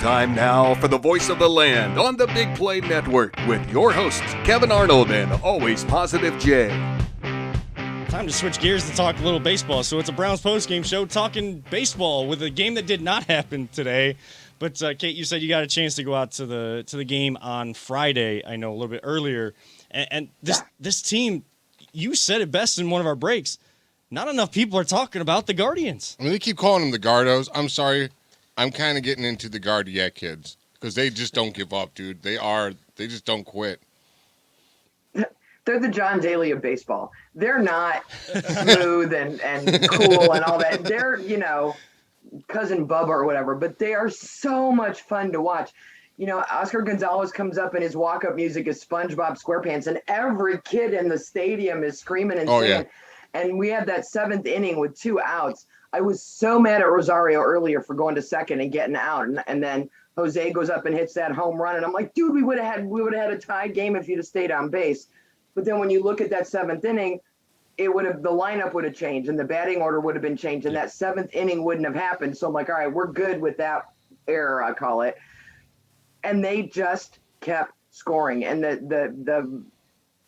Time now for the voice of the land on the Big Play Network with your hosts, Kevin Arnold and Always Positive Jay. Time to switch gears to talk a little baseball. So it's a Browns postgame show talking baseball with a game that did not happen today. But Kate, you said you got a chance to go out to the game on Friday. I know a little bit earlier, and this team, you said it best in one of our breaks. Not enough people are talking about the Guardians. I mean, they keep calling them the Gardos. I'm sorry. I'm kind of getting into the Guardiac kids because they just don't give up, dude. They just don't quit. They're the John Daly of baseball. They're not smooth and cool and all that. They're, cousin Bubba or whatever, but they are so much fun to watch. Oscar Gonzalez comes up and his walk-up music is SpongeBob SquarePants, and every kid in the stadium is screaming and singing. Yeah. And we had that seventh inning with 2 outs. I was so mad at Rosario earlier for going to second and getting out. And then Jose goes up and hits that home run. And I'm like, dude, we would have had a tied game if you'd have stayed on base. But then when you look at that seventh inning, the lineup would have changed and the batting order would have been changed. And that seventh inning wouldn't have happened. So I'm like, all right, we're good with that error, I call it. And they just kept scoring. And the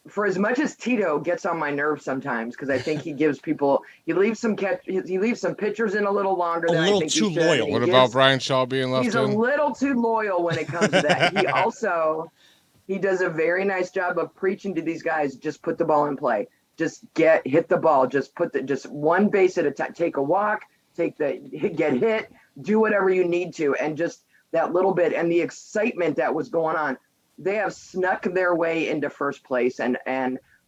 for as much as Tito gets on my nerves sometimes, because I think he leaves some pitchers in a little longer than I think he should. A little too loyal. What about Brian Shaw being left in? He's a little too loyal when it comes to that. He does a very nice job of preaching to these guys, just put the ball in play. Just hit the ball. Just one base at a time. Take a walk, get hit, do whatever you need to. And just that little bit and the excitement that was going on. They have snuck their way into first place, and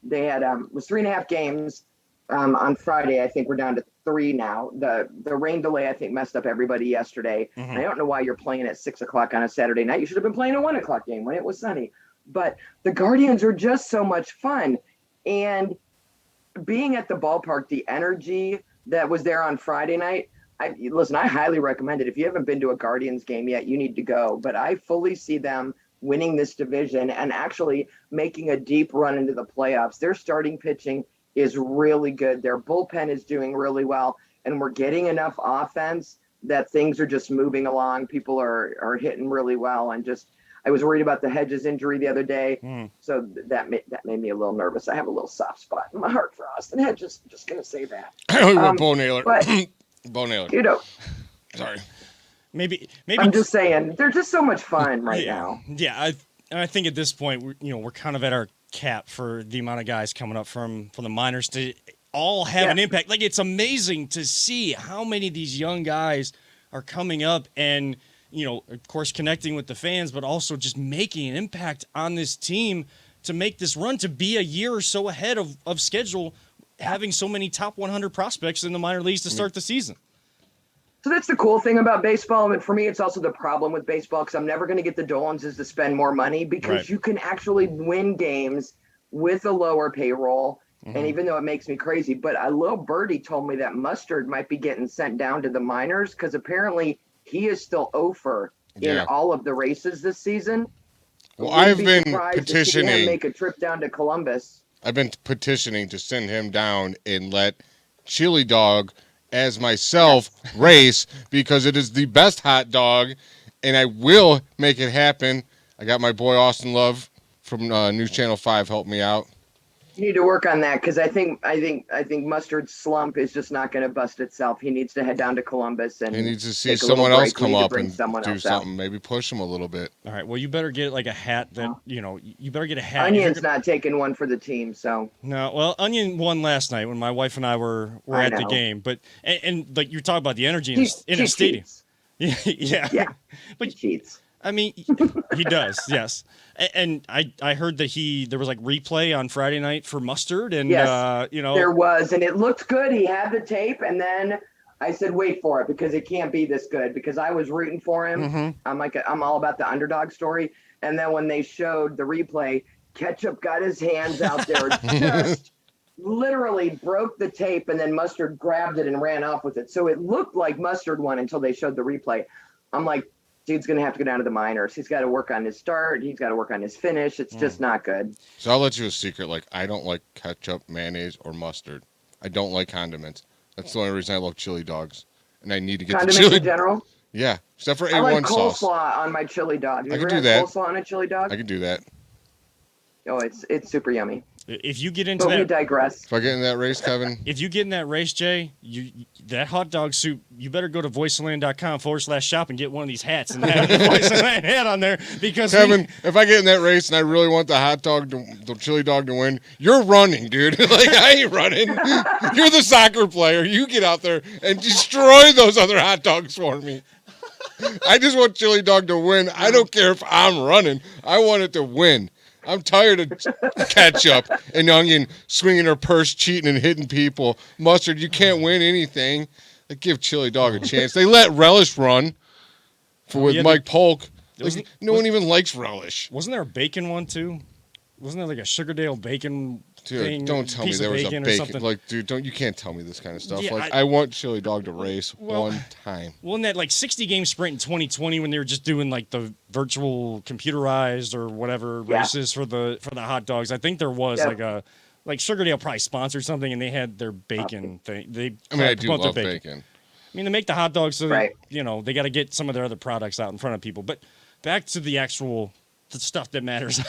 they had it was 3.5 games on Friday. I think we're down to 3 now. The rain delay I think messed up everybody yesterday. Mm-hmm. I don't know why you're playing at 6:00 on a Saturday night. You should have been playing a 1:00 game when it was sunny. But the Guardians are just so much fun, and being at the ballpark, the energy that was there on Friday night. I highly recommend it. If you haven't been to a Guardians game yet, you need to go. But I fully see them winning this division and actually making a deep run into the playoffs. Their starting pitching is really good. Their bullpen is doing really well. And we're getting enough offense that things are just moving along. People are hitting really well. And I was worried about the Hedges injury the other day. So that made me a little nervous. I have a little soft spot in my heart for Austin Hedges. Just going to say that. Bo Naylor. Bo Naylor. Sorry. Maybe I'm just saying they're just so much fun now. Yeah, I think at this point we're kind of at our cap for the amount of guys coming up from the minors to all have an impact. Like, it's amazing to see how many of these young guys are coming up and of course connecting with the fans, but also just making an impact on this team to make this run, to be a year or so ahead of schedule, having so many top 100 prospects in the minor leagues to start the season. So that's the cool thing about baseball. And for me, it's also the problem with baseball because I'm never going to get the Dolanses to spend more money because you can actually win games with a lower payroll. Mm-hmm. And even though it makes me crazy, but a little birdie told me that Mustard might be getting sent down to the minors because apparently he is still over in all of the races this season. Well, I've been petitioning to make a trip down to Columbus. I've been petitioning to send him down and let Chili Dog as myself race because it is the best hot dog, and I will make it happen. I got my boy Austin Love from News Channel 5 help me out. You need to work on that because I think Mustard's slump is just not going to bust itself. He needs to head down to Columbus and he needs to see someone else come up and do something. Out. Maybe push him a little bit. All right. Well, you better get like a hat that you better get a hat. Onion's not taking one for the team, so no. Well, Onion won last night when my wife and I were at the game, but and like you talk about the energy in a stadium. Yeah. But he cheats. I mean, he does, yes. And I heard that there was like replay on Friday night for Mustard, and there was, and it looked good. He had the tape, and then I said, "Wait for it, because it can't be this good." Because I was rooting for him. Mm-hmm. I'm all about the underdog story. And then when they showed the replay, Ketchup got his hands out there, just literally broke the tape, and then Mustard grabbed it and ran off with it. So it looked like Mustard won until they showed the replay. I'm like, dude's going to have to go down to the minors. He's got to work on his start. He's got to work on his finish. It's just not good. So I'll let you a secret. Like, I don't like ketchup, mayonnaise, or mustard. I don't like condiments. That's the only reason I love chili dogs. And I need to get condiments the chili. In general? Yeah, except for I like A1 sauce. coleslaw on my chili dog. You I ever could do had that. coleslaw on a chili dog? I can do that. Oh, it's super yummy. If you get into But we that, digress. If I get in that race, Kevin, if you get in that race, Jay, that hot dog soup, you better go to voiceofland.com/shop and get one of these hats and have the Voice of Land hat on there because Kevin, if I get in that race and I really want the chili dog to win, you're running, dude. Like, I ain't running. You're the soccer player. You get out there and destroy those other hot dogs for me. I just want chili dog to win. I don't care if I'm running. I want it to win. I'm tired of ketchup and onion swinging her purse, cheating and hitting people. Mustard, you can't win anything. Like, give chili dog a chance. They let relish run with Mike Polk. Like, no one even likes relish. Wasn't there a bacon one too? Wasn't there like a Sugardale bacon thing? Don't tell me piece there of was a bacon or bacon. something? Like, dude, you can't tell me this kind of stuff. Yeah, like, I want chili dog to race one time. Well, in that like 60-game sprint in 2020, when they were just doing like the virtual computerized or whatever races for the hot dogs, I think there was like Sugardale probably sponsored something, and they had their bacon thing. I do love bacon. I mean, they make the hot dogs, so Right. they got to get some of their other products out in front of people. But back to the actual stuff that matters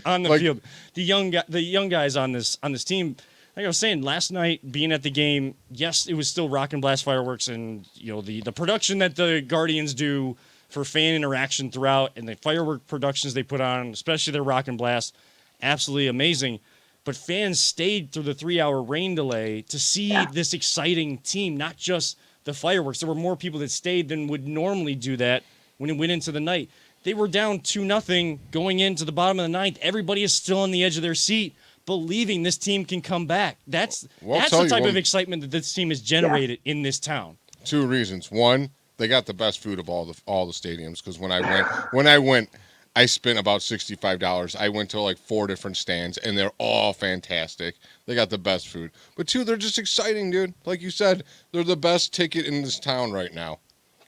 on the field. The young guys on this team. Like I was saying last night, being at the game, yes, it was still Rock and Blast fireworks, and the production that the Guardians do for fan interaction throughout, and the firework productions they put on, especially their Rock and Blast, absolutely amazing. But fans stayed through the 3-hour rain delay to see this exciting team, not just the fireworks. There were more people that stayed than would normally do that when it went into the night. They were down 2-0 going into the bottom of the ninth. Everybody is still on the edge of their seat, believing this team can come back. That's the type of excitement that this team has generated in this town. 2 reasons. One, they got the best food of all the stadiums, because when I went, I spent about $65. I went to like 4 different stands, and they're all fantastic. They got the best food. But 2, they're just exciting, dude. Like you said, they're the best ticket in this town right now.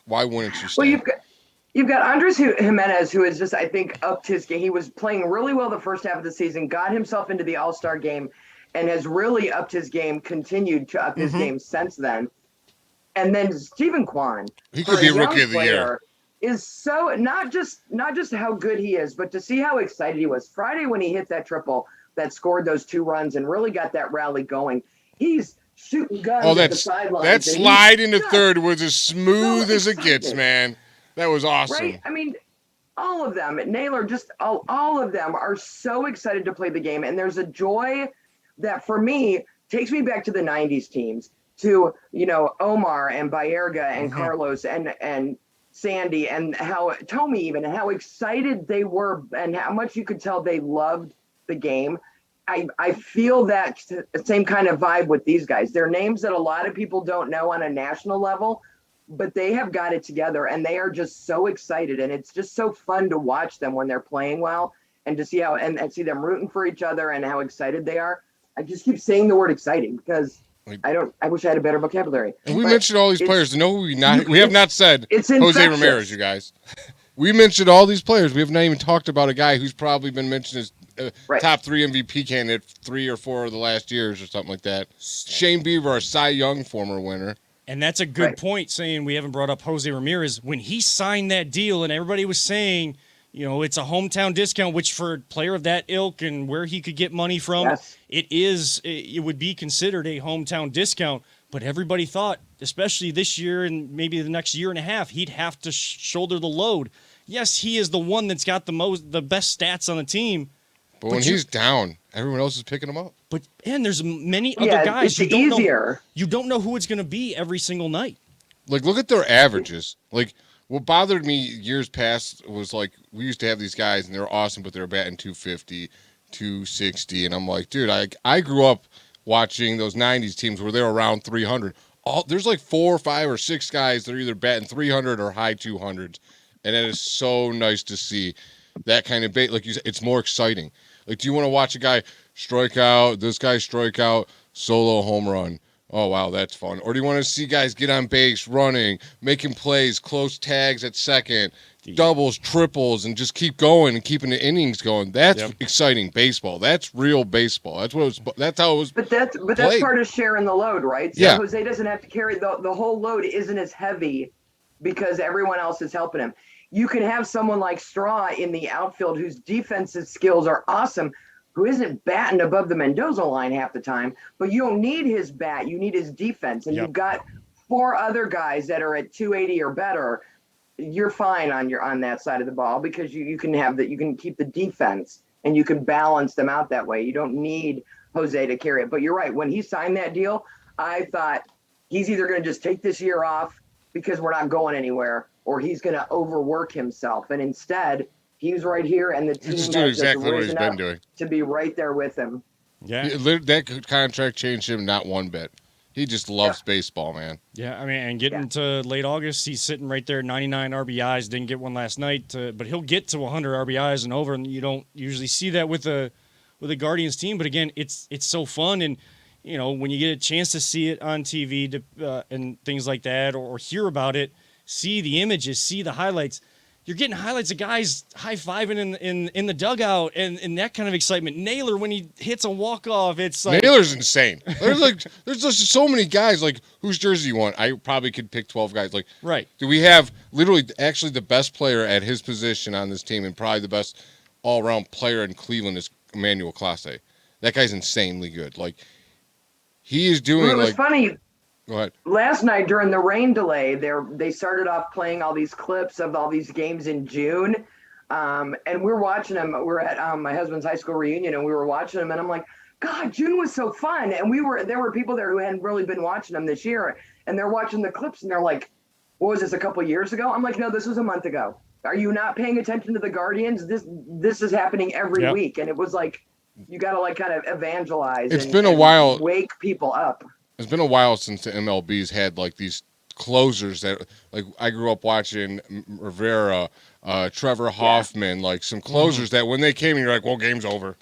Why wouldn't you stay? Well, you've got Andres Jimenez, who has just, I think, upped his game. He was playing really well the first half of the season, got himself into the All-Star game, and has really upped his game, continued to up his game since then. And then Stephen Kwan, he could be Rookie of the Year. Is so not just how good he is, but to see how excited he was Friday when he hit that triple that scored those 2 runs and really got that rally going. He's shooting guns at the sidelines. That slide into third was as smooth as it gets, man. That was awesome. Right? I mean, all of them, Naylor, just all of them are so excited to play the game. And there's a joy that, for me, takes me back to the 90s teams, to, Omar and Baerga and Carlos and Sandy and how Tommy even, and how excited they were and how much you could tell they loved the game. I feel that same kind of vibe with these guys. They're names that a lot of people don't know on a national level, but they have got it together, and they are just so excited. And it's just so fun to watch them when they're playing well, and to see how and see them rooting for each other and how excited they are. I just keep saying the word exciting because I wish I had a better vocabulary. And we mentioned all these players. No, we have not said Jose infectious. Ramirez, you guys. We mentioned all these players. We have not even talked about a guy who's probably been mentioned as top 3 MVP candidate 3 or 4 of the last years or something like that. Shane Bieber, a Cy Young former winner. And that's a good point, saying we haven't brought up Jose Ramirez. When he signed that deal and everybody was saying, it's a hometown discount, which for a player of that ilk and where he could get money from, it would be considered a hometown discount. But everybody thought, especially this year and maybe the next year and a half, he'd have to shoulder the load. Yes, he is the one that's got the best stats on the team. But when he's down, everyone else is picking him up. And there's many other guys. It's easier. You don't know who it's going to be every single night. Like, look at their averages. Like, what bothered me years past was, like, we used to have these guys, and they were awesome, but they were batting 250, 260. And I'm like, dude, I grew up watching those 90s teams where they were around 300. There's like 4 or 5 or 6 guys that are either batting 300 or high 200s. And it is so nice to see that kind of like you said, it's more exciting. Like, do you want to watch a guy strike out, this guy strike out, solo home run? Oh, wow, that's fun. Or do you want to see guys get on base, running, making plays, close tags at second, doubles, triples, and just keep going and keeping the innings going? That's exciting baseball. That's real baseball. That's how it was. But that's part of sharing the load, right? So Jose doesn't have to carry the whole load. Isn't as heavy because everyone else is helping him. You can have someone like Straw in the outfield whose defensive skills are awesome, who isn't batting above the Mendoza line half the time, but you don't need his bat. You need his defense. And you've got 4 other guys that are at 280 or better. You're fine on that side of the ball because you can keep the defense and you can balance them out that way. You don't need Jose to carry it. But you're right. When he signed that deal, I thought he's either going to just take this year off because we're not going anywhere, or he's going to overwork himself. And instead, he's right here, and the team He's has doing just exactly what he's risen been up doing. to be right there with him. Yeah. That contract changed him not one bit. He just loves baseball, man. Yeah, I mean, and getting to late August, he's sitting right there, 99 RBIs. Didn't get one last night, but he'll get to 100 RBIs and over. And you don't usually see that with the Guardians team. But again, it's so fun, and you know when you get a chance to see it on TV and things like that, or hear about it, see the images, see the highlights. You're getting highlights of guys high-fiving in the dugout and that kind of excitement. Naylor, when he hits a walk-off, it's like... Naylor's insane. There's just so many guys, like, whose jersey you want? I probably could pick 12 guys. Like, right. Do we have literally actually the best player at his position on this team and probably the best all-around player in Cleveland is Emmanuel Clase. That guy's insanely good. Like, he is doing, well, it was funny. Go ahead. Last night during the rain delay, they started off playing all these clips of all these games in June, and we're watching them. We're at my husband's high school reunion, and we were watching them, and I'm like, God, June was so fun. And there were people there who hadn't really been watching them this year, and they're watching the clips, and they're like, what was this, a couple years ago? I'm like, no, this was a month ago. Are you not paying attention to the Guardians? This is happening every week, and it was like you got to like kind of evangelize. It's been a while. Wake people up. It's been a while since the MLB's had like these closers that like I grew up watching Rivera, Trevor Hoffman, like some closers that when they came in, you're like, well, game's over.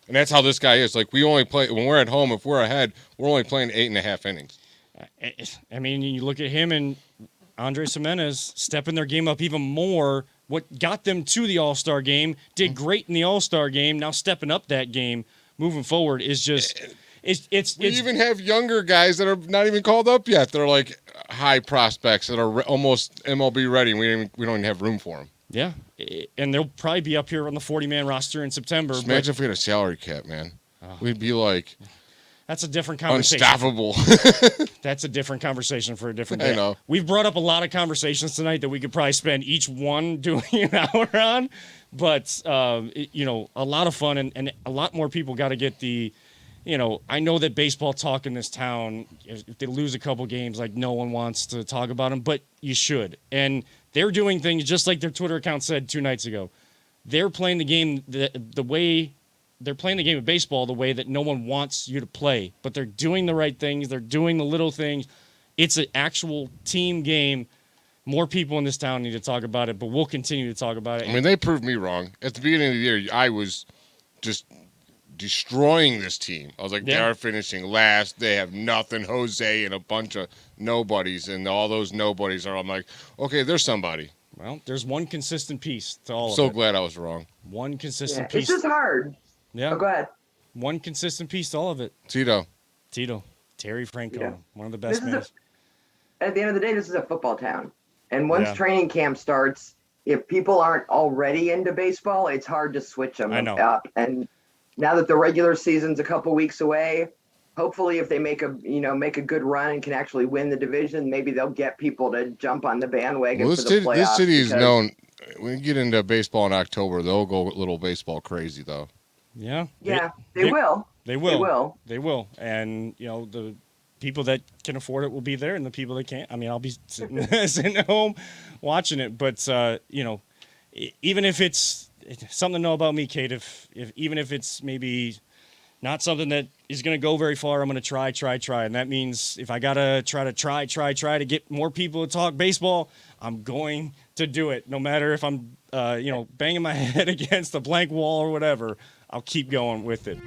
And that's how this guy is. Like we only play when we're at home. If we're ahead, we're only playing 8.5 innings. I mean, you look at him and Andres Gimenez stepping their game up even more. What got them to the All-Star game, did great in the All-Star game. Now stepping up that game, moving forward is just. We even have younger guys that are not even called up yet. They're like high prospects that are almost MLB ready, and we don't even have room for them. Yeah, and they'll probably be up here on the 40-man roster in September. Just imagine if we had a salary cap, man. We'd be like that's a different conversation. Unstoppable. That's a different conversation for a different day. I know. We've brought up a lot of conversations tonight that we could probably spend each one doing an hour on, but a lot of fun and a lot more people got to get the. I know that baseball talk in this town, if they lose a couple games, like no one wants to talk about them, but you should. And they're doing things just like their Twitter account said 2 nights ago. They're playing the game the way they're playing the game of baseball the way that no one wants you to play, but they're doing the right things. They're doing the little things. It's an actual team game. More people in this town need to talk about it, but we'll continue to talk about it. I mean, they proved me wrong. At the beginning of the year, I was just destroying this team. I was like, they are finishing last. They have nothing. Jose and a bunch of nobodies, and all those nobodies are. I'm like, okay, there's somebody. Well, there's one consistent piece to all of it. So glad I was wrong. One consistent piece. It's just hard. Yeah. Oh, go ahead. One consistent piece to all of it. Tito. Terry Francona, Yeah. one of the best men. At the end of the day, this is a football town. And once training camp starts, if people aren't already into baseball, it's hard to switch them up. And now that the regular season's a couple weeks away, hopefully if they make a good run and can actually win the division, maybe they'll get people to jump on the bandwagon for the playoffs. This city is known. When you get into baseball in October, they'll go a little baseball crazy, though. Yeah. They will. They will. They will. And, the people that can afford it will be there, and the people that can't, I mean, I'll be sitting at home watching it. But, even if it's something to know about me, Kate, even if it's maybe not something that is going to go very far, I'm going to try. And that means if I got to try to get more people to talk baseball, I'm going to do it. No matter if I'm, banging my head against a blank wall or whatever, I'll keep going with it.